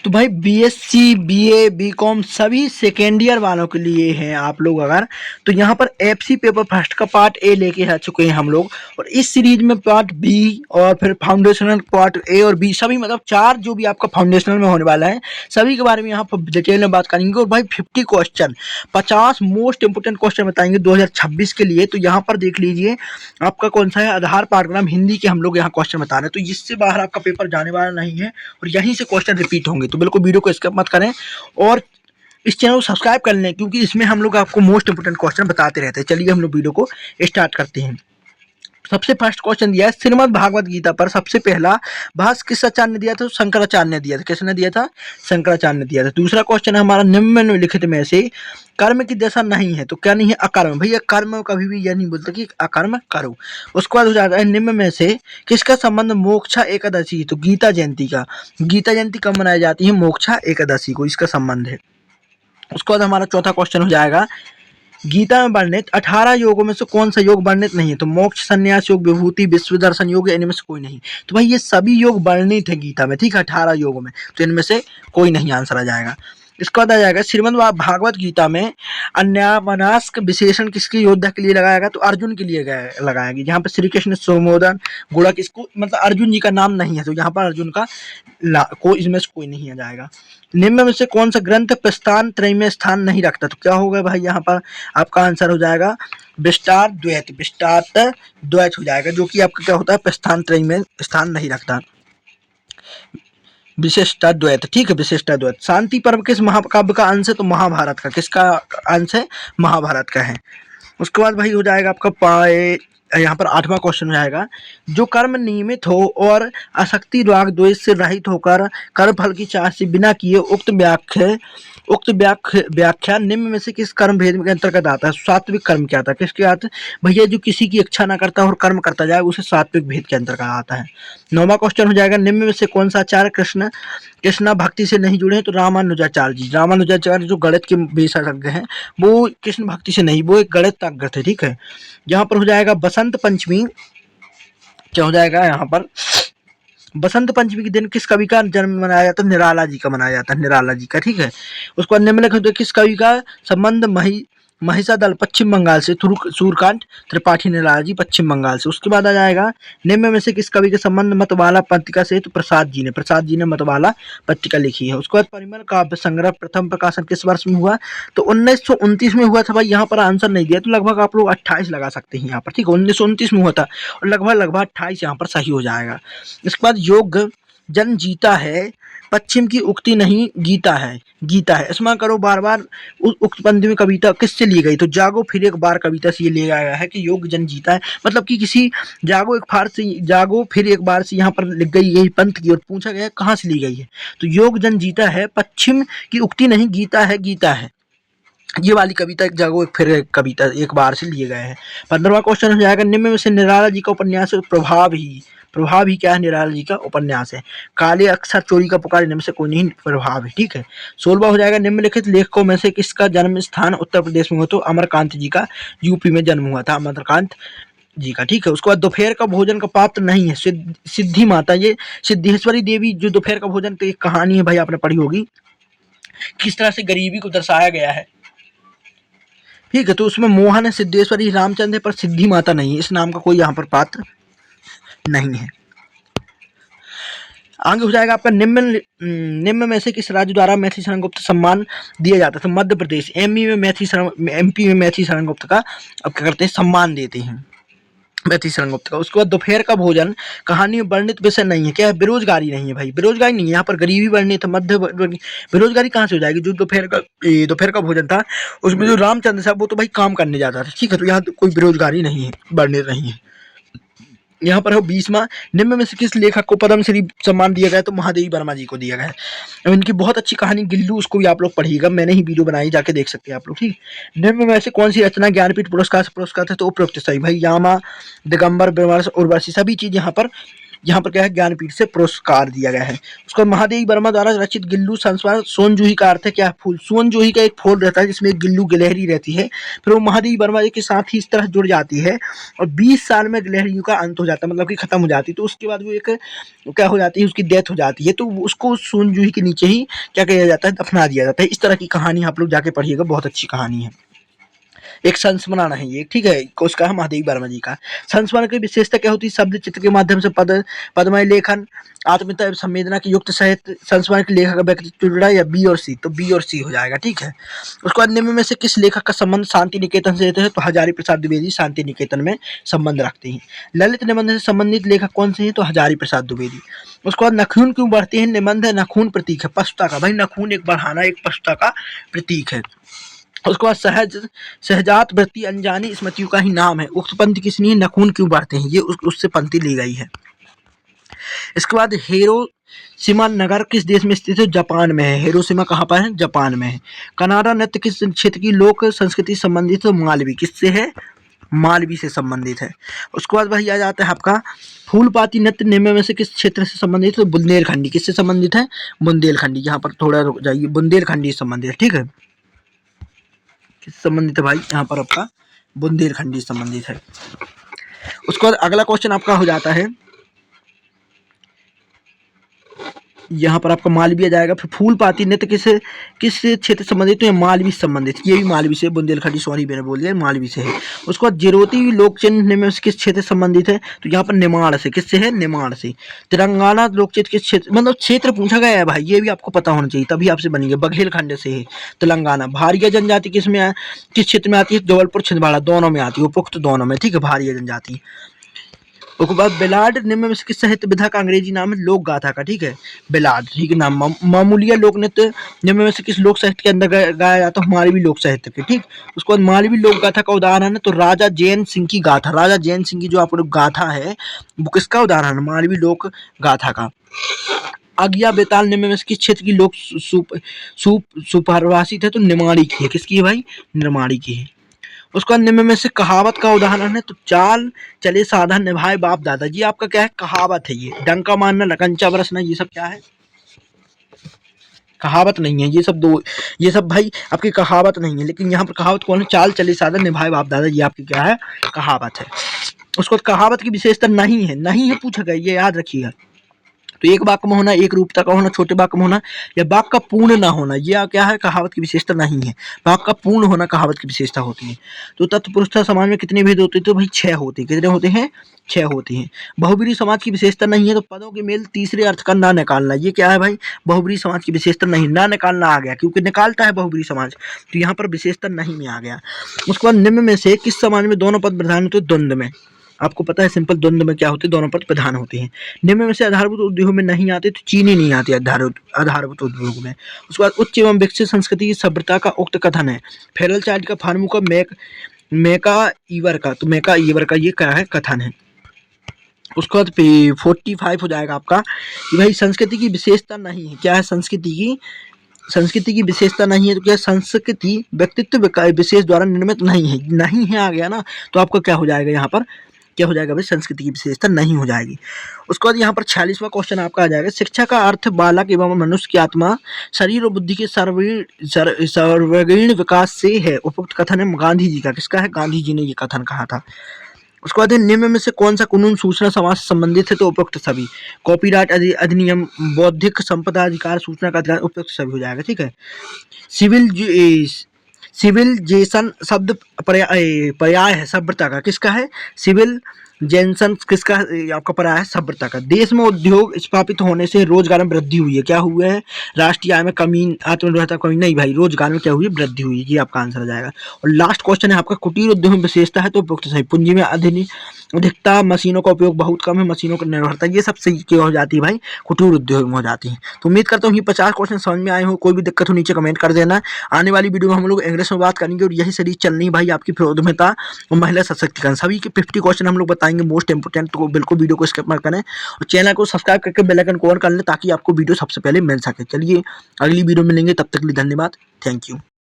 तो भाई BSc, BA, BCom सभी सेकेंड ईयर वालों के लिए हैं आप लोग अगर, तो यहाँ पर एफसी पेपर फर्स्ट का पार्ट ए लेके आ चुके हैं हम लोग। और इस सीरीज में पार्ट बी और फिर फाउंडेशनल पार्ट ए और बी सभी मतलब 4 जो भी आपका फाउंडेशनल में होने वाला है सभी के बारे में यहाँ पर डिटेल में बात करेंगे। और भाई 50 क्वेश्चन 50 मोस्ट इंपोर्टेंट क्वेश्चन बताएंगे 2026 के लिए। तो यहाँ पर देख लीजिए आपका कौन सा है, आधार पाठ्यक्रम हिंदी के हम लोग यहाँ क्वेश्चन बता रहे हैं। तो इससे बाहर आपका पेपर जाने वाला नहीं है और यहीं से क्वेश्चन रिपीट होंगे। तो बिल्कुल वीडियो को स्किप मत करें और इस चैनल को सब्सक्राइब कर लें, क्योंकि इसमें हम लोग आपको मोस्ट इंपोर्टेंट क्वेश्चन बताते रहते हैं। चलिए हम लोग वीडियो को स्टार्ट करते हैं। सबसे फर्स्ट क्वेश्चन दिया है श्रीमद् भागवत गीता पर सबसे पहला भाष्य किस आचार्य ने दिया था? शंकराचार्य ने दिया था। किसने दिया था? शंकराचार्य ने दिया था। दूसरा क्वेश्चन है हमारा, निम्नलिखित में से कर्म की दशा नहीं है तो क्या नहीं है? अकर्म। भैया कर्म कभी भी यह नहीं बोलते कि अकर्म करो। उसके बाद हो जाता है निम्न में से किसका संबंध मोक्षा एकादशी? तो गीता जयंती का। गीता जयंती कब मनाई जाती है? मोक्षा एकादशी को इसका संबंध है। उसके बाद हमारा चौथा क्वेश्चन हो जाएगा, गीता में वर्णित 18 योगों में से कौन सा योग वर्णित नहीं है? तो मोक्ष, संन्यास योग, विभूति, विश्व दर्शन योग, इनमें से कोई नहीं। तो भाई ये सभी योग वर्णित है गीता में, ठीक है, 18 योगों में, तो इनमें से कोई नहीं आंसर आ जाएगा। इसके बाद आ जाएगा श्रीमद् भागवत गीता में अन्यामनस्क विशेषण किसके योद्धा के लिए लगाया गया? तो अर्जुन के लिए लगाया गया। जहाँ पर श्री कृष्ण सोमोदन गुणक इसको मतलब अर्जुन जी का नाम नहीं है, तो यहाँ पर अर्जुन का कोई इसमें से कोई नहीं आ जाएगा। निम्न में से कौन सा ग्रंथ प्रस्थान त्रय में स्थान नहीं रखता? तो क्या होगा भाई यहाँ पर आपका आंसर हो जाएगा विस्तार द्वैत। विस्तार द्वैत हो जाएगा, जो कि आपका क्या होता है प्रस्थान त्रय में स्थान नहीं रखता। विशेषता द्वैत, ठीक है, विशेषता द्वैत। शांति पर्व किस महाकाव्य का अंश है? तो महाभारत का। किसका अंश है? महाभारत का है। उसके बाद भाई हो जाएगा आपका यहाँ पर 8वां क्वेश्चन हो जाएगा, जो कर्म नियमित हो और आसक्ति राग द्वेष से रहित होकर कर्म फल की चाह से बिना किए उक्त व्याख्या निम्न में से किस कर्म भेद के अंतर्गत आता है? सात्विक कर्म क्या आता है? किसके आता है? भैया जो किसी की इच्छा ना करता और कर्म करता जाए उसे सात्विक भेद के अंतर्गत आता है। 9वां क्वेश्चन हो जाएगा, निम्न में से कौन सा आचार्य कृष्णा भक्ति से नहीं जुड़े हैं? तो रामानुजाचार्य जी। रामानुजाचार्य जो गणित के विशेषज्ञ हैं वो कृष्ण भक्ति से नहीं, वो एक गणितज्ञ थे, ठीक है। यहाँ पर हो जाएगा बसंत पंचमी, क्या हो जाएगा यहाँ पर बसंत पंचमी के दिन किस कवि का जन्म मनाया जाता है? निराला जी का मनाया जाता है, निराला जी का, ठीक है। उसके बाद निम्नलिखित किस कवि का संबंध महिषादल पश्चिम बंगाल से? सूर्यकांत त्रिपाठी निराला जी पश्चिम बंगाल से। उसके बाद आ जाएगा निम्न में से किस कवि के संबंध मतवाला पत्रिका से? तो प्रसाद जी ने मतवाला पत्रिका लिखी है। उसके बाद परिमल काव्य संग्रह प्रथम प्रकाशन किस वर्ष में हुआ? तो 1929 में हुआ था। भाई यहाँ पर आंसर नहीं दिया तो लगभग आप लोग 28 लगा सकते हैं यहाँ पर, ठीक है, 1929 में हुआ था और लगभग 28 यहाँ पर सही हो जाएगा। इसके बाद योग जन जीता है पश्चिम की उक्ति नहीं गीता है। इसमें करो बार बार उक्त पंक्ति में कविता किससे ली गई? तो जागो फिर एक बार कविता से ये लिया गया है कि योग जन जीता है, मतलब कि किसी जागो फिर एक बार से यहाँ पर लिख गई यही पंथ की और पूछा गया कहाँ से ली गई है? तो योग जन जीता है पश्चिम की उक्ति नहीं गीता है। ये वाली कविता एक जागो फिर एक कविता एक बार से लिए गए हैं। 15वां क्वेश्चन हो जाएगा, निम्न में से निराला जी का उपन्यास प्रभाव ही क्या है? निराला जी का उपन्यास है। काले अक्षर चोरी का पुकार, इनमें से कोई नहीं, प्रभाव है, ठीक है। 16वां हो जाएगा, निम्नलिखित लेखकों में से किसका जन्म स्थान उत्तर प्रदेश में हुआ? तो अमरकांत जी का यूपी में जन्म हुआ था, अमरकांत जी का, ठीक है। उसके बाद दोपहर का भोजन का पात्र नहीं है सिद्धि माता। ये सिद्धेश्वरी देवी जो दोपहर का भोजन, तो एक कहानी है भाई आपने पढ़ी होगी, किस तरह से गरीबी को दर्शाया गया है, ठीक है। तो उसमें मोहन है, सिद्धेश्वरी, रामचंद्र है, पर सिद्धि माता नहीं है। इस नाम का कोई यहाँ पर पात्र नहीं है। आगे हो जाएगा आपका निम्न में से किस राज्य द्वारा मैथिली शरण गुप्त सम्मान दिया जाता है? तो मध्य प्रदेश। एमपी में मैथिली शरण गुप्त का अब क्या करते हैं? सम्मान देते हैं मैथिली शरण गुप्त का। उसके बाद दोपहर का भोजन कहानी में वर्णित विषय नहीं है, क्या है? बेरोजगारी नहीं है भाई, बेरोजगारी नहीं है यहाँ पर, गरीबी वर्णित है, मध्य बेरोजगारी कहाँ से हो जाएगी? जो दोपहर का भोजन था उसमें जो रामचंद्र साहब वो तो भाई काम करने जाता था, ठीक है, तो यहाँ तो कोई बेरोजगारी नहीं है, वर्णित नहीं है। यहाँ पर है 20वां, निम्न में से किस लेखक को पद्मश्री सम्मान दिया गया? तो महादेवी वर्मा जी को दिया गया है। अब इनकी बहुत अच्छी कहानी गिल्लू, उसको भी आप लोग पढ़िएगा, मैंने ही वीडियो बनाई, जाके देख सकते हैं आप लोग, ठीक। निम्न में से कौन सी रचना ज्ञानपीठ पुरस्कार से पुरस्कार थे? तो उपरोक्त सही भाई, यामा, दिगंबर, विमर्श, उर्वशी सभी चीज यहाँ पर यहाँ पर क्या है, ज्ञानपीठ से पुरस्कार दिया गया है। उसको महादेवी वर्मा द्वारा रचित गिल्लू संस्मरण, सोनजूही का अर्थ है क्या, फूल। सोनजूही का एक फूल रहता है जिसमें एक गिल्लू गिलहरी रहती है, फिर वो महादेवी वर्मा जी के साथ ही इस तरह जुड़ जाती है और 20 साल में गिलहरियों का अंत हो जाता है, मतलब कि खत्म हो जाती है। तो उसके बाद वो एक क्या हो जाती है, उसकी डेथ हो जाती है, तो उसको सोनजूही के नीचे ही क्या किया जाता है, दफना दिया जाता है। इस तरह की कहानी आप लोग जाके पढ़िएगा, बहुत अच्छी कहानी है। एक संस्मरण है ये, ठीक है, उसका है महादेवी वर्मा जी का। संस्मरण की विशेषता क्या होती है, शब्द चित्र के माध्यम से पदमय लेखन, आत्मीयता एवं संवेदना की युक्त साहित्य। संस्मरण के लेखक का व्यक्तित्व जुड़ा या बी और सी, तो बी और सी हो जाएगा, ठीक है। उसके बाद निम्न में से किस लेखक का संबंध शांति निकेतन से है, तो हजारी प्रसाद द्विवेदी शांति निकेतन में संबंध रखते हैं। ललित निबंध से संबंधित लेखक कौन से हैं, तो हजारी प्रसाद द्विवेदी। उसके बाद नाखून क्यों बढ़ते हैं, निबंध है नाखून प्रतीक है पशुता का, भाई नाखून एक बढ़ाना एक पशुता का प्रतीक है। उसके बाद सहजात वृत्ति अनजानी स्मृतियों का ही नाम है। उक्त पंक्ति किसने, नखून क्यों बढ़ते हैं, ये उससे पंक्ति ली गई है। इसके बाद हिरोशिमा नगर किस देश में स्थित है, जापान में है। हिरोशिमा कहाँ पर है, जापान में है। कनाडा नृत्य किस क्षेत्र की लोक संस्कृति संबंधित है, मालवी। किससे है, मालवी से संबंधित है। उसके बाद भाई आ जाता है आपका फूलपाती नृत्य निम्न में से किस क्षेत्र से संबंधित है, तो बुंदेलखंडी। किससे संबंधित है, बुंदेलखंडी। यहाँ पर थोड़ा रुक जाइए, बुंदेलखंडी से संबंधित है, ठीक है। किससे संबंधित है भाई, यहाँ पर आपका बुंदेलखंडी संबंधित है। उसके बाद अगला क्वेश्चन आपका हो जाता है, यहाँ पर आपका मालवी आ जाएगा। फिर फूलपाती नृत्य किस क्षेत्र से संबंधित, तो ये मालवी से संबंधित, ये भी मालवी से, बुंदेलखंडी सॉरी मैंने बोल दिया, मालवी से है। उसके बाद जिरोती लोक चिन्ह में किस क्षेत्र से संबंधित है, तो यहाँ पर निमाड़ से। किससे है, निमाड़ से। तेलंगाना लोक चिन्ह किस क्षेत्र, मतलब क्षेत्र पूछा गया है भाई, ये भी आपको पता होना चाहिए तभी आपसे बनेंगे। बघेलखंड से है तेलंगाना। भारिया जनजाति किस में, किस क्षेत्र में आती है, जबलपुर छिंदवाड़ा दोनों में आती है, उपयुक्त दोनों में, ठीक है, भारिया जनजाति। उसके बाद बेलाड निम्न में से किस साहित्य विधा का अंग्रेजी नाम है, लोक गाथा का, ठीक है, बेलाड, ठीक है नाम। मामूलिया लोक नृत्य निम्न में से किस लोक साहित्य के अंदर गाया जाता है, मालवी लोक साहित्य के, ठीक। उसके बाद मालवी लोक गाथा का उदाहरण है, तो राजा जैन सिंह की गाथा। राजा जैन सिंह की जो आप लोग गाथा है वो किसका उदाहरण है, मालवी लोक गाथा का। अगिया बेताल निम्न में से किस क्षेत्र की लोक सुपरिभाषित है, तो निमाड़ी की है। किसकी है भाई, निमाड़ी की है। उसका निम्न में से कहावत का उदाहरण है, तो चाल चले साधन निभाए बाप दादा। ये आपका क्या है, कहावत है। ये डंका मारना नकंचा बरसना, ये सब क्या है, कहावत नहीं है। ये सब भाई आपकी कहावत नहीं है, लेकिन यहाँ पर कहावत कौन है, चाल चले साधन निभाए बाप दादा, ये आपकी क्या है, कहावत है। उसको कहावत की विशेषता नहीं है, नहीं है पूछा गया, ये याद रखिएगा। तो एक वाक्य में होना, एक रूपता का होना, छोटे वाक्य में होना, या वाक्य का पूर्ण ना होना, यह क्या है, कहावत की विशेषता नहीं है। वाक्य का पूर्ण होना कहावत की विशेषता होती है। तो तत्पुरुषता समाज में कितने भेद होते हैं, तो भाई 6 होते हैं। कितने होते हैं, 6 होते हैं। बहुब्रीही समाज की विशेषता नहीं है, तो पदों के मेल तीसरे अर्थ का ना निकालना, ये क्या है भाई, बहुब्रीही समाज की विशेषता नहीं, ना निकालना आ गया, क्योंकि निकालता है बहुब्रीही समाज, तो यहाँ पर विशेषता नहीं में आ गया। उसके बाद निम्न में से किस समाज में दोनों पद प्रधान होते हैं, द्वंद्व में। आपको पता है सिंपल, द्वंद्व में क्या होते हैं, दोनों पद प्रधान होते हैं। निम्न में से आधारभूत उद्योगों में नहीं आते, तो चीनी नहीं आती आधारभूत उद्योग में। उसके बाद उच्च एवं विकसित संस्कृति की सभ्यता का उक्त कथन है, फेरल चाइल्ड का, फार्मू का, मेका ईवर का, तो मेका ईवर का ये क्या है, कथन है। उसके बाद 45 हो जाएगा आपका कि भाई संस्कृति की विशेषता नहीं है, क्या है, संस्कृति की विशेषता नहीं है, तो क्या संस्कृति व्यक्तित्व विशेष द्वारा निर्मित नहीं है, नहीं है आ गया ना, तो आपका क्या हो जाएगा, यहाँ पर क्या हो जाएगा भाई, संस्कृति की विशेषता नहीं हो जाएगी। उसके बाद यहाँ पर 46वां क्वेश्चन आपका आ जाएगा, शिक्षा का अर्थ बालक एवं मनुष्य की आत्मा, शरीर और बुद्धि के सर्वांगीण विकास से है। उपयुक्त कथन है गांधी जी का। किसका है, गांधी जी ने ये कथन कहा था। उसके बाद निम्न में से कौन सा कानून सूचना समाज से संबंधित है, तो उपयुक्त सभी। कॉपीराइट अधिनियम, बौद्धिक संपदा अधिकार, सूचना का अधिकार, उपयुक्त सभी हो जाएगा, ठीक है। सिविलाइजेशन शब्द पर्याय है सभ्यता का। किसका है, सिविल जेंसन किसका, आपका पर्याय है सभ्यता का। देश में उद्योग स्थापित होने से रोजगार में वृद्धि हुई है, क्या हुआ है, राष्ट्रीय आय में कमी, आत्मनिर्भरता कमी नहीं भाई, रोजगार में क्या हुई है, वृद्धि हुई है, ये आपका आंसर आ जाएगा। और लास्ट क्वेश्चन है आपका, कुटीर उद्योग में विशेषता है, तो उपयुक्त सही। पूंजी में अधिकता, मशीनों का उपयोग बहुत कम है, मशीनों पर निर्भरता, ये सब सही क्यों हो जाती है भाई, कुटीर उद्योग में हो जाती है। तो उम्मीद करता हूँ ये 50 क्वेश्चन समझ में आए हो। कोई भी दिक्कत हो नीचे कमेंट कर देना। आने वाली वीडियो में हम लोग इंग्लिश में बात करेंगे, और यही सीरीज चलनी है भाई आपकी उद्यमिता और महिला सशक्तिकरण, सभी के 50 क्वेश्चन हम लोग बताएंगे मोस्ट इंपोर्टेंट। तो बिल्कुल वीडियो को स्किप मत करें और चैनल को सब्सक्राइब करके बेल आइकन को ऑन कर लें, ताकि आपको वीडियो सबसे पहले मिल सके। चलिए अगली वीडियो में मिलेंगे, तब तक के लिए धन्यवाद, थैंक यू।